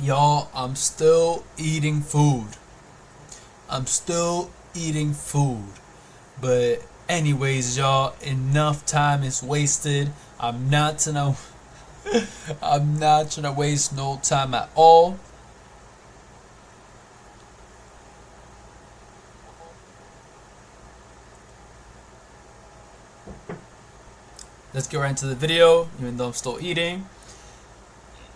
Y'all, I'm still eating food. I'm still eating food. But anyways, y'all, enough time is wasted. I'm not gonna I'm not gonna waste no time at all. Let's get right into the video, even though I'm still eating.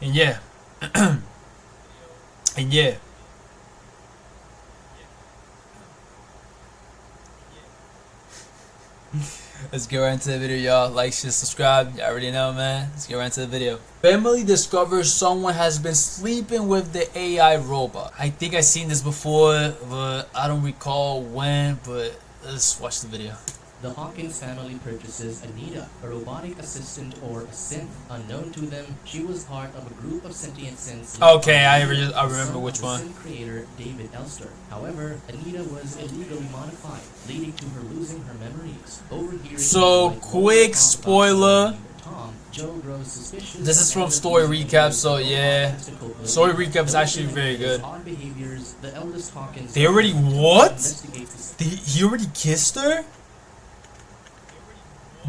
And yeah. and yeah. Let's get right into the video, y'all. Like, share, subscribe. You already know, man. Let's get right into the video. Family discovers someone has been sleeping with the AI robot. I think I've seen this before, but I don't recall when. But let's watch the video. The Hawkins family purchases Anita, a robotic assistant or a synth. Unknown to them, she was part of a group of sentient synths. Okay, I remember which one. Synth creator David Elster. However, Anita was illegally modified, leading to her losing her memories. Overhearing so, quick spoiler. Tom, Joe grows suspicious. This is from Story Recap, so yeah. Story Recap is actually very good. They already what? He already kissed her?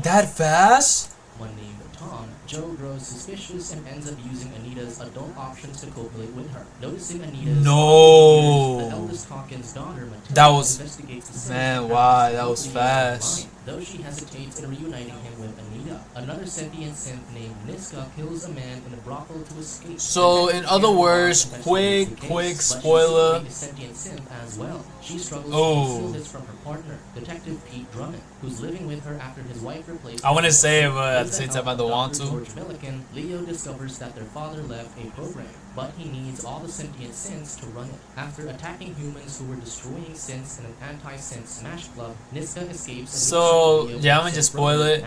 That fast? One named Tom, Joe grows suspicious and ends up using Anita's adult options to copulate with her. Noticing Anita's the eldest Hawkins' daughter, Matilda, that was investigates the man, wow, that was fast. Though she hesitates in reuniting him with Anita, another sentient synth named Niska kills a man in a brothel to escape. So, in other words, quick spoiler. Sentient synth as well. She struggles to conceal this from her partner, Detective Pete Drummond, who's living with her after his wife replaced. I want to say it, but at the same time, I don't want to. George Milliken, Leo discovers that their father left a program, but he needs all the sentient synths to run it. After attacking humans who were destroying synths in an anti-synth smash club, Niska escapes. So, yeah, I'm gonna just spoil it.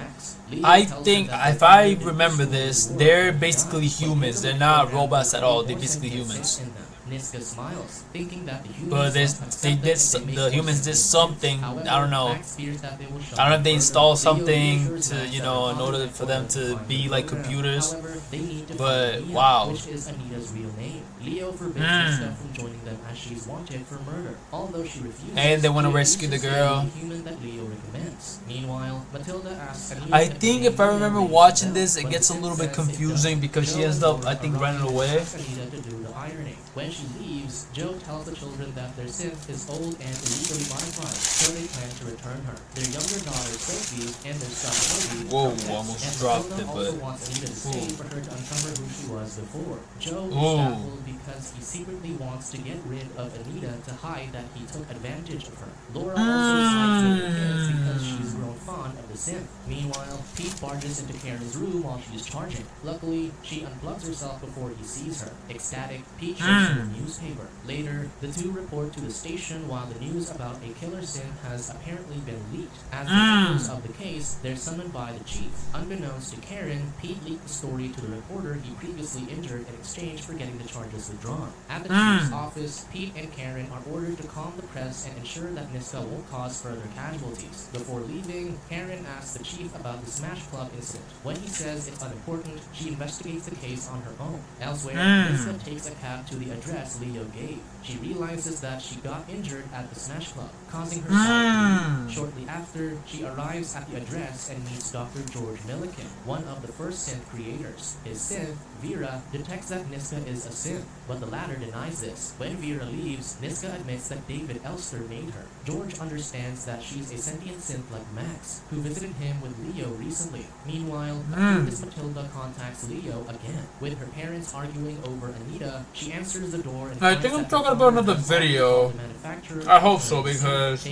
I think, if I remember this, they're basically humans. They're not robots at all. They're basically humans. Niska smiles, thinking that the humans but the humans did something. I don't know. I don't know if they installed something to, you know, in order for them to be like computers. But wow. Which is Anita's real name. Leo forbids Niska from joining them as she's wanted for murder. Although she refuses, and they want to rescue the girl. Human that Leo recommends. Meanwhile, Matilda asks Anita I think if I remember watching this, it gets a little bit confusing because she ends up, I think, running away. When she leaves, Joe tells the children that their synth is old and illegally modified, so they plan to return her. Their younger daughter, Sophie, and their son, Toby, almost dropped it, but... wants Anita to stay for her to uncover who she was before. Joe is baffled because he secretly wants to get rid of Anita to hide that he took advantage of her. Laura also sides with the kids because she's grown fond of the synth. Meanwhile, Pete barges into Karen's room while she's charging. Luckily, she unplugs herself before he sees her. Ecstatic, Pete shows her a newspaper. Later, the two report to the station while the news about a killer synth has apparently been leaked. As detectives of the case, they're summoned by the chief. Unbeknownst to Karen, Pete leaked the story to the reporter he previously injured in exchange for getting the charges withdrawn. At the chief's office, Pete and Karen are ordered to calm the press and ensure that Niska won't cause further casualties. Before leaving, Karen asks the chief about the Smash Club incident. When he says it's unimportant, she investigates the case on her own. Elsewhere, Niska takes a cab to the address Leo gave. She realizes that she got injured at the Smash Club, causing her side to bleed. Shortly after, she arrives at the address and meets Dr. George Milliken, one of the first synth creators. His synth, Vera, detects that Niska is a synth, but the latter denies this. When Vera leaves, Niska admits that David Elster made her. George understands that she's a sentient synth like Max, who visited him with Leo recently. Meanwhile, Matilda contacts Leo again. With her parents arguing over Anita, she answers the door and I think I'm talking about another video. I hope so, because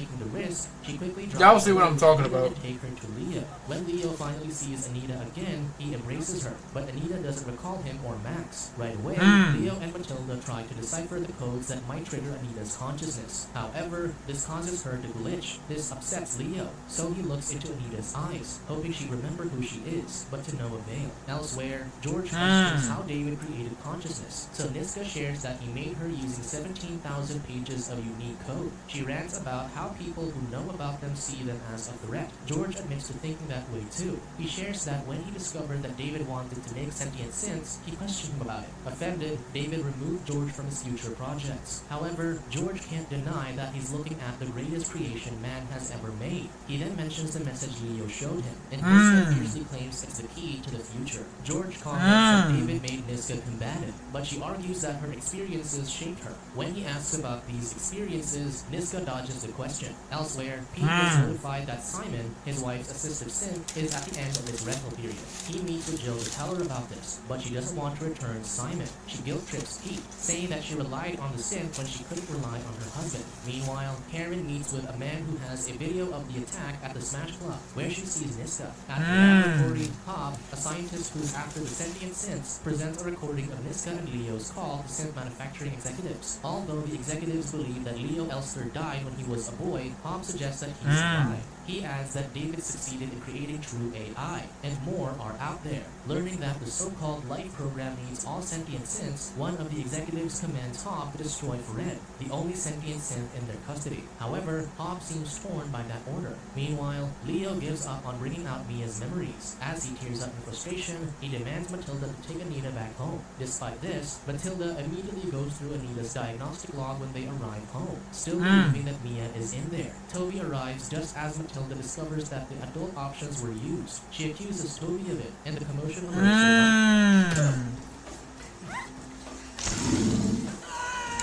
y'all see what I'm talking about. Take her to Leo. When Leo finally sees Anita again, he embraces her, but Anita doesn't recall him or Max. Right away, Leo and Matilda try to decipher the codes that might trigger Anita's consciousness. However, this causes her to glitch. This upsets Leo, so he looks into Anita's eyes, hoping she'd remember who she is, but to no avail. Elsewhere, George questions how David created consciousness, so Niska shares that he made her using 17,000 pages of unique code. She rants about how people who know about them see them as a threat. George admits to thinking that way too. He shares that when he discovered that David wanted to make sentient synths, he questioned him about it. Offended, David remove George from his future projects. However, George can't deny that he's looking at the greatest creation man has ever made. He then mentions the message Leo showed him, and Niska fiercely claims it's the key to the future. George comments that David made Niska combative, but she argues that her experiences shaped her. When he asks about these experiences, Niska dodges the question. Elsewhere, Pete is notified that Simon, his wife's assistive synth, is at the end of his rental period. He meets with Jill to tell her about this, but she doesn't want to return Simon. She guilt trips Pete, saying that she relied on the synth when she couldn't rely on her husband. Meanwhile, Karen meets with a man who has a video of the attack at the Smash Club, where she sees Niska. At the laboratory, Hob, a scientist who's after the sentient synths, presents a recording of Niska and Leo's call to synth manufacturing executives. Although the executives believe that Leo Elster died when he was a boy, Hob suggests that he survived. He adds that David succeeded in creating true AI, and more are out there. Learning that the so-called life program needs all sentient synths, one of the executives commands Hob to destroy Fred, the only sentient synth in their custody. However, Hob seems torn by that order. Meanwhile, Leo gives up on bringing out Mia's memories. As he tears up in frustration, he demands Matilda to take Anita back home. Despite this, Matilda immediately goes through Anita's diagnostic log when they arrive home, still believing that Mia is in there. Toby arrives just as Matilda discovers that the adult options were used. She accuses Toby of it, and the commotion alerts.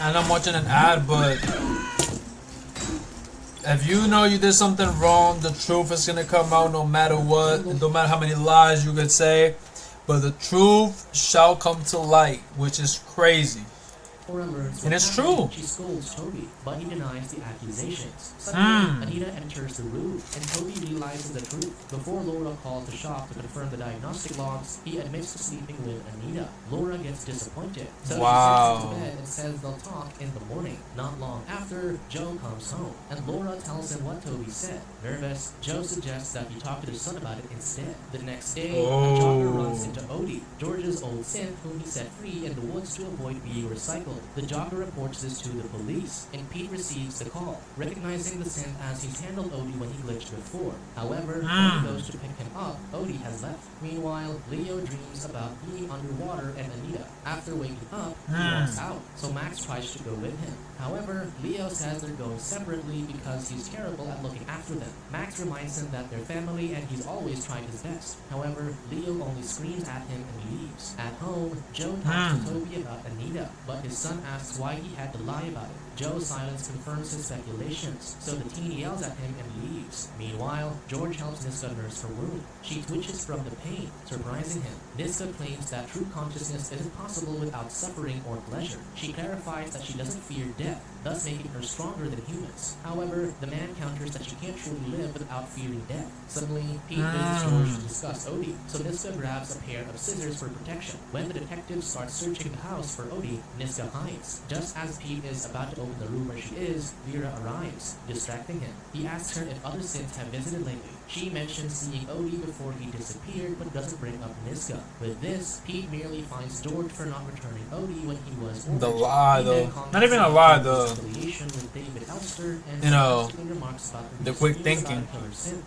And I'm watching an ad, but if you know you did something wrong, the truth is gonna come out no matter what, no matter how many lies you could say, but the truth shall come to light, which is crazy. And it's true. She scolds Toby, but he denies the accusations. Suddenly, Anita enters the room, and Toby realizes the truth. Before Laura calls the shop to confirm the diagnostic logs, he admits to sleeping with Anita. Laura gets disappointed, so she sends him to bed and says they'll talk in the morning. Not long after, Joe comes home, and Laura tells him what Toby said. Nervous, Joe suggests that he talk to his son about it instead. The next day, a jogger runs into Odie, George's old synth whom he set free in the woods to avoid being recycled. The jogger reports this to the police, and Pete receives the call, recognizing the synth as he's handled Odie when he glitched before. However, when he goes to pick him up, Odie has left. Meanwhile, Leo dreams about being underwater and Anita. After waking up, he walks out, so Max tries to go with him. However, Leo says they're going separately because he's terrible at looking after them. Max reminds him that they're family and he's always tried his best. However, Leo only screams at him and leaves. At home, Joe talks to Toby about Anita, but his son asks why he had to lie about it. Joe's silence confirms his speculations, so the teen yells at him and leaves. Meanwhile, George helps Niska nurse her wound. She twitches from the pain, surprising him. Niska claims that true consciousness isn't possible without suffering or pleasure. She clarifies that she doesn't fear death, thus making her stronger than humans. However, the man counters that she can't truly live without fearing death. Suddenly, Pete visits George to discuss Odie, so Niska grabs a pair of scissors for protection. When the detectives start searching the house for Odie, Niska hides. Just as Pete is about to open the room where she is, Vera arrives, distracting him. He asks her if other synths have visited lately. She mentions seeing Odie before he disappeared, but doesn't bring up Niska. With this, Pete merely finds George for not returning Odie when he was ordered. The lie, though. Not even a lie, though. With David Elster and you know, remarks about the quick thinking.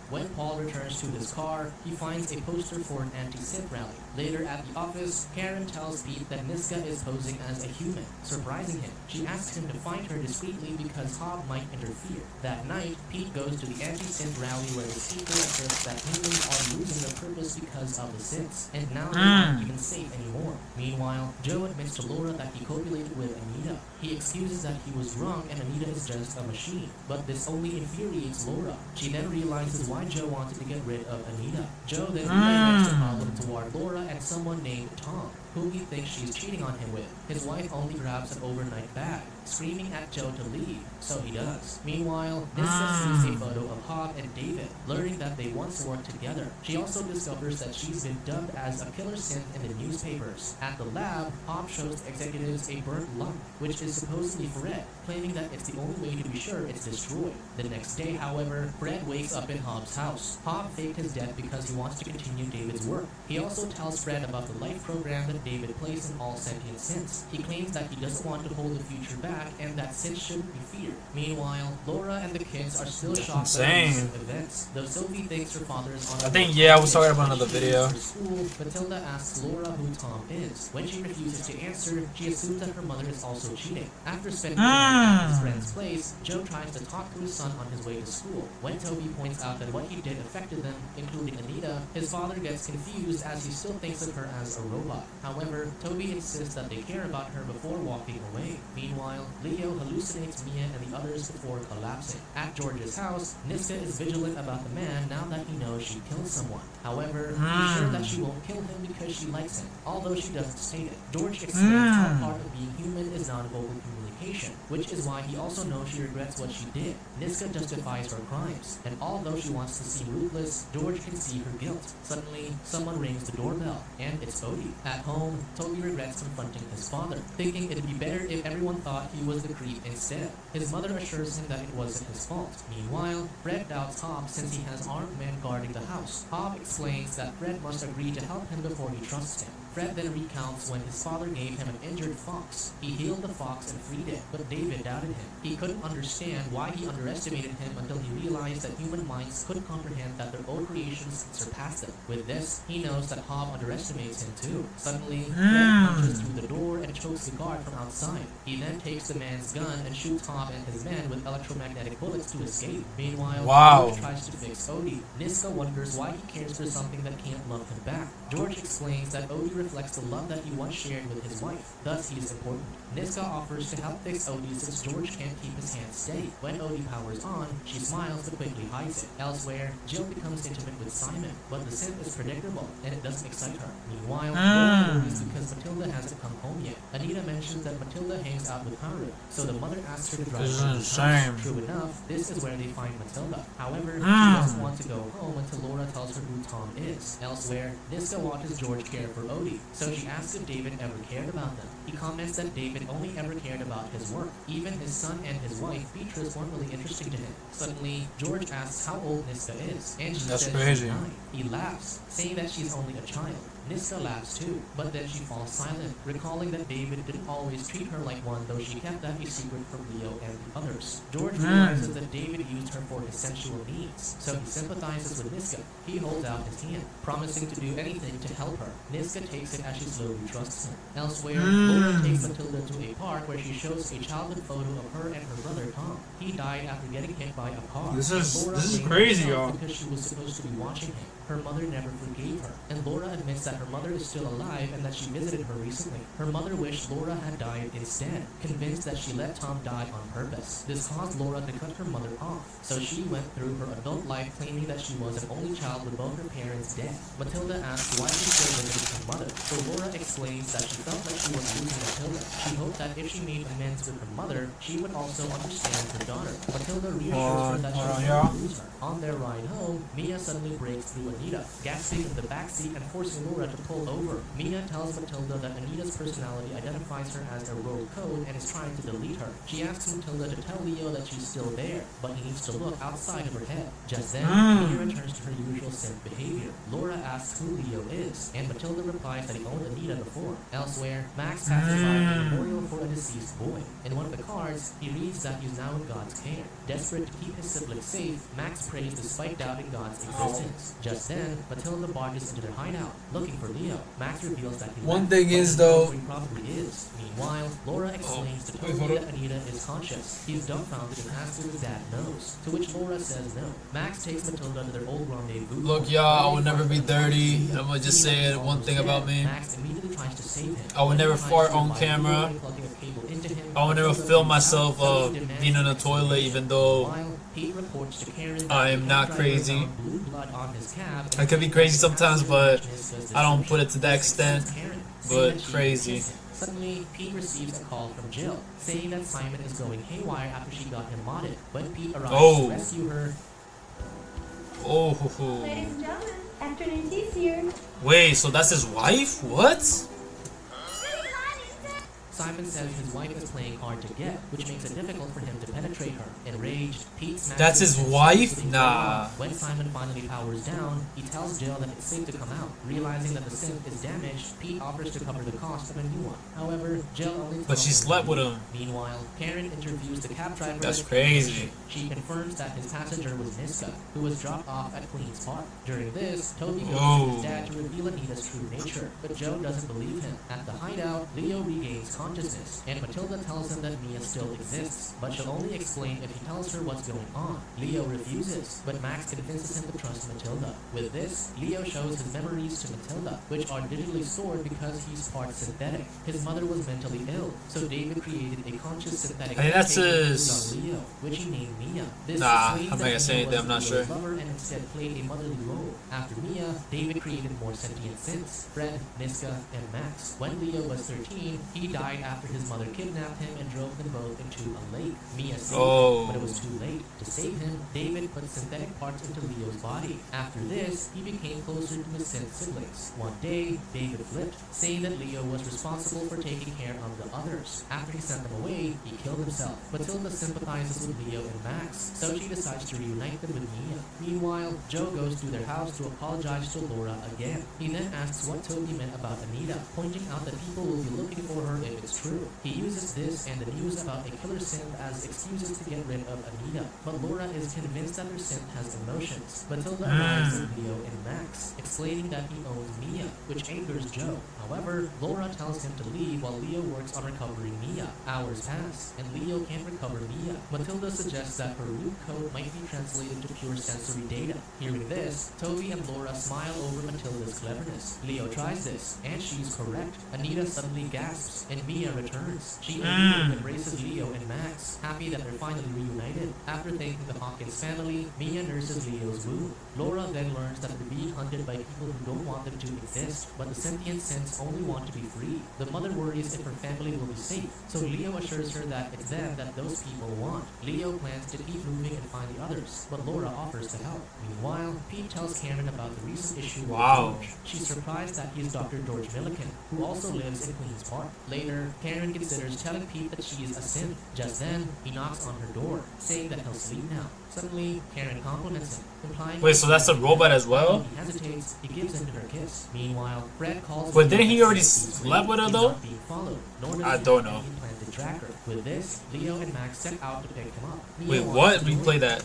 When Paul returns to his car, he finds a poster for an anti-synth rally. Later at the office, Karen tells Pete that Niska is posing as a human, surprising him. She asks him to find her discreetly because Hob might interfere. That night, Pete goes to the anti-synth rally where the speaker asserts that humans are losing their purpose because of the synths, and now they're not even safe anymore. Meanwhile, Joe admits to Laura that he copulated with Anita. He excuses that he was wrong and Anita is just a machine, but this only infuriates Laura. She then realizes why Joe wanted to get rid of Anita. Joe then redirects the problem toward Laura and someone named Tom, whom he thinks she's cheating on him with. His wife only grabs an overnight bag, screaming at Joe to leave, so he does. Meanwhile, Niska sees a photo of Hob and David, learning that they once worked together. She also discovers that she's been dubbed as a killer synth in the newspapers. At the lab, Hob shows the executives a burnt lump, which is supposedly Fred, claiming that it's the only way to be sure it's destroyed. The next day, however, Fred wakes up in Hob's house. Hob faked his death because he wants to continue David's work. He also tells Fred about the life program that that David plays in all sentient sins. He claims that he doesn't want to hold the future back and that sin shouldn't be feared. Meanwhile, Laura and the kids are still shocked by the recent events. Though Sophie thinks her father is on I think, yeah, I was talking about another video. School, Matilda asks Laura who Tom is. When she refuses to answer, she assumes that her mother is also cheating. After spending the night at his friend's place, Joe tries to talk to his son on his way to school. When Toby points out that what he did affected them, including Anita, his father gets confused as he still thinks of her as a robot. However, Toby insists that they care about her before walking away. Meanwhile, Leo hallucinates Mia and the others before collapsing. At George's house, Niska is vigilant about the man now that he knows she killed someone. However, he's sure that she won't kill him because she likes him, although she doesn't state it. George explains how part of being human is non-verbal communication, which is why he also knows she regrets what she did. Niska justifies her crimes, and although she wants to seem ruthless, George can see her guilt. Suddenly, someone rings the doorbell, and it's Odie. At home, Toby regrets confronting his father, thinking it'd be better if everyone thought he was the creep instead. His mother assures him that it wasn't his fault. Meanwhile, Fred doubts Hob since he has armed men guarding the house. Hob explains that Fred must agree to help him before he trusts him. Fred then recounts when his father gave him an injured fox. He healed the fox and freed it, but David doubted him. He couldn't understand why he underestimated him until he realized that human minds couldn't comprehend that their own creations surpassed them. With this, he knows that Hob underestimates him too. Suddenly, Fred punches through the door and chokes the guard from outside. He then takes the man's gun and shoots Hob and his men with electromagnetic bullets to escape. Meanwhile, George tries to fix Odie. Niska wonders why he cares for something that can't love him back. George explains that Odie reflects the love that he once shared with his wife, thus he is important. Niska offers to help fix Odie since George can't keep his hands steady. When Odie powers on, she smiles but quickly hides it. Elsewhere, Jill becomes intimate with Simon, but the scent is predictable and it doesn't excite her. Meanwhile, Laura worries because Matilda hasn't come home yet. Anita mentions that Matilda hangs out with Haru, so the mother asks her to drive her to his house. True enough, this is where they find Matilda. However, she doesn't want to go home until Laura tells her who Tom is. Elsewhere, Niska watches George care for Odie, so she asks if David ever cared about them. He comments that David only ever cared about his work. Even his son and his wife, Beatrice, weren't really interesting to him. Suddenly, George asks how old Niska is, and she says she's 9. He laughs, saying that she's only a child. Niska laughs too, but then she falls silent, recalling that David didn't always treat her like one, though she kept that a secret from Leo and the others. George realizes that David used her for his sensual needs, so he sympathizes with Niska. He holds out his hand, promising to do anything to help her. Niska takes it as she slowly trusts him. Elsewhere, Laura takes Matilda to a park where she shows a childhood photo of her and her brother Tom. He died after getting hit by a car. This is crazy, y'all. Because she was supposed to be watching him. Her mother never forgave her, and Laura admits that her mother is still alive and that she visited her recently. Her mother wished Laura had died instead, convinced that she let Tom die on purpose. This caused Laura to cut her mother off, so she went through her adult life claiming that she was an only child with both her parents dead. Matilda asks why she still visited her mother, so Laura explains that she felt like she was losing Matilda. She hoped that if she made amends with her mother, she would also understand her daughter. Matilda reassures her that she will never lose her. On their ride home, Mia suddenly breaks through Anita, gasping in the backseat and forcing Laura to pull over. Mia tells Matilda that Anita's personality identifies her as a rogue code and is trying to delete her. She asks Matilda to tell Leo that she's still there, but he needs to look outside of her head. Just then, Mia returns to her usual synth behavior. Laura asks who Leo is, and Matilda replies that he owned Anita before. Elsewhere, Max passes by a memorial for a deceased boy. In one of the cards, he reads that he's now in God's care. Desperate to keep his siblings safe, Max prays despite doubting God's existence. Just then, Matilda barges into their hideout, looking for Leo. Max reveals that he One thing is though, he probably is. Meanwhile, Laura explains to Toby that Anita is conscious. He's dumbfounded and asks if his dad knows, to which Laura says no. Max takes Matilda to their old rendezvous. Look, y'all, I would never be 30. I'm gonna just say it, one thing about me. Max immediately tries to save him. I would never fart on camera. I would never film myself being in a toilet, even though I am not crazy. I could be crazy sometimes, but I don't put it to that extent. But crazy. Suddenly, Pete receives a call from Jill, saying that Simon is going haywire after she got him modded. When Pete arrives to rescue her... Ladies and gentlemen, afternoon tea's here. Wait, so that's his wife? What? Simon says his wife is playing hard to get, which makes it difficult for him to penetrate her. Enraged, Pete smashes That's his Sim's wife? with a Nah. phone. When Simon finally powers down, he tells Jill that it's safe to come out. Realizing that the synth is damaged, Pete offers to cover the cost of a new one. However, Jill only But tells she him slept to with leave. him. Meanwhile, Karen interviews the cab driver. That's at the crazy. station. She confirms that his passenger was Niska, who was dropped off at Queen's Park. During this, Toby goes to his dad to reveal Anita's true nature, but Joe doesn't believe him. At the hideout, Leo regains consciousness, and Matilda tells him that Mia still exists, but she'll only explain if he tells her what's going on. Leo refuses, but Max convinces him to trust Matilda. With this, Leo shows his memories to Matilda, which are digitally stored because he's part synthetic. His mother was mentally ill, so David created a conscious synthetic Hey, that's his- on Leo, which he named Mia. This Nah, persuades I'm not that gonna say Mia anything, I'm not was sure. Leo's lover and instead played a motherly role. After Mia, David created more sentient synths, Fred, Niska, and Max. When Leo was 13, he died after his mother kidnapped him and drove them both into a lake. Mia saved him, but it was too late. To save him, David put synthetic parts into Leo's body. After this, he became closer to his synth siblings. One day, David flipped, saying that Leo was responsible for taking care of the others. After he sent them away, he killed himself. Matilda sympathizes with Leo and Max, so she decides to reunite them with Mia. Meanwhile, Joe goes to their house to apologize to Laura again. He then asks what Toby meant about Anita, pointing out that people will be looking for her if it's true. He uses this and the news about a killer synth as excuses to get rid of Anita, but Laura is convinced that her synth has emotions. Matilda arrives with Leo and Max, explaining that he owns Mia, which angers Joe. However, Laura tells him to leave while Leo works on recovering Mia. Hours pass, and Leo can't recover Mia. Matilda suggests that her root code might be translated to pure sensory data. Hearing this, Toby and Laura smile over Matilda's cleverness. Leo tries this, and she's correct. Anita suddenly gasps, and Mia returns. She immediately embraces Leo and Max, happy that they're finally reunited. After thanking the Hawkins family, Mia nurses Leo's wound. Laura then learns that they're being hunted by people who don't want them to exist, but the sentient synths only want to be free. The mother worries if her family will be safe, so Leo assures her that it's them that those people want. Leo plans to keep moving and find the others, but Laura offers to help. Meanwhile, Pete tells Karen about the recent issue with George. She's surprised that he's Dr. George Milliken, who also lives in Queen's Park. Later, Karen considers telling Pete that she's a synth. Just then, he knocks on her door, saying that he'll sleep now. Suddenly, Karen compliments him, implying... Wait, so that's a robot as well? He hesitates, he gives in to her kiss. Meanwhile, Fred calls... But didn't he Leo already and says he's slept with her, he's though? not being followed, nor does I he don't have know. any plan to track her. With this, Leo and Max set out to pick him up. Wait, Leo what? wants to Replay that.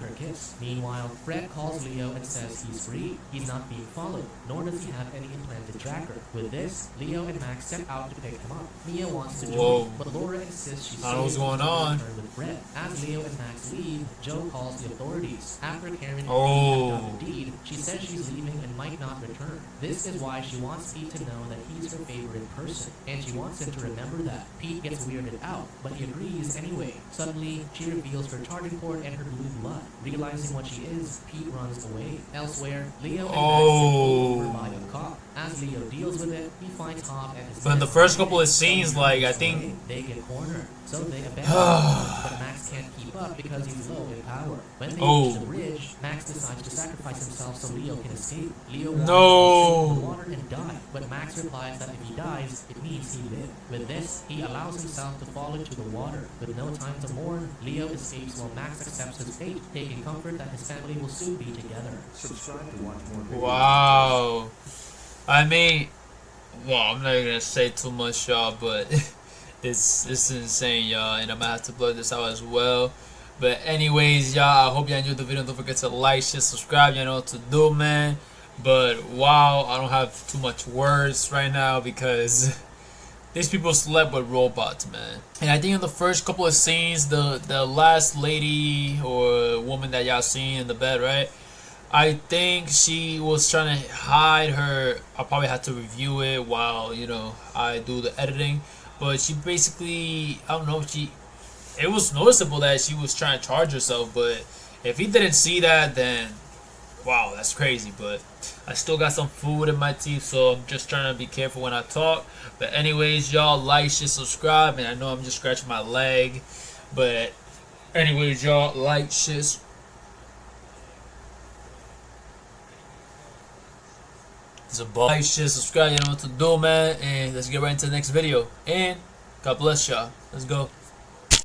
her kiss. Meanwhile, Fred calls Leo and says he's free. He's not being followed, nor does he have any implanted tracker. With this, Leo and Max set out to pick him up. Mia wants to Whoa. join, but Laura insists she's I don't know what's safe going to on. return with Fred. As Leo and Max leave, Joe calls the authorities. After Karen and Oh. Pete have done the deed, she says she's leaving and might not return. This is why she wants Pete to know that he's her favorite person, and she wants him to remember that. Pete gets weirded out, but he agrees anyway. Suddenly, she reveals her charging port and her blue blood. Realizing what she is, Pete runs away. Elsewhere, Leo and Max are pulled over by a cop. As Leo deals with it, he finds Hop and his But in the men. first couple of scenes, like, I think... They get cornered, so they abandon him. But Max can't keep up because he's low in power. When they reach the bridge, Max decides to sacrifice himself so Leo can escape. Leo wants to sink in the water and die, but Max replies that if he dies, it means he lived. With this, he allows himself to fall into the water. With no time to mourn, Leo escapes while Max accepts his fate, taking comfort that his family will soon be together. Subscribe to watch more videos. Wow. I mean, well, I'm not gonna say too much, y'all, but this is insane, y'all, and I'm gonna have to blur this out as well. But anyways, y'all, I hope y'all enjoyed the video. Don't forget to like, share, subscribe. You know what to do, man. But wow, I don't have too much words right now because these people slept with robots, man. And I think in the first couple of scenes, the last lady or woman that y'all seen in the bed, right? I think she was trying to hide her. I probably had to review it while, you know, I do the editing. But she basically, I don't know, it was noticeable that she was trying to charge herself. But if he didn't see that, then wow, that's crazy. But I still got some food in my teeth, so I'm just trying to be careful when I talk. But anyways, y'all, like, share, subscribe. And I know I'm just scratching my leg, but anyways, y'all, like, share. It's a ball. Like, share, subscribe. You know what to do, man. And let's get right into the next video. And God bless y'all. Let's go.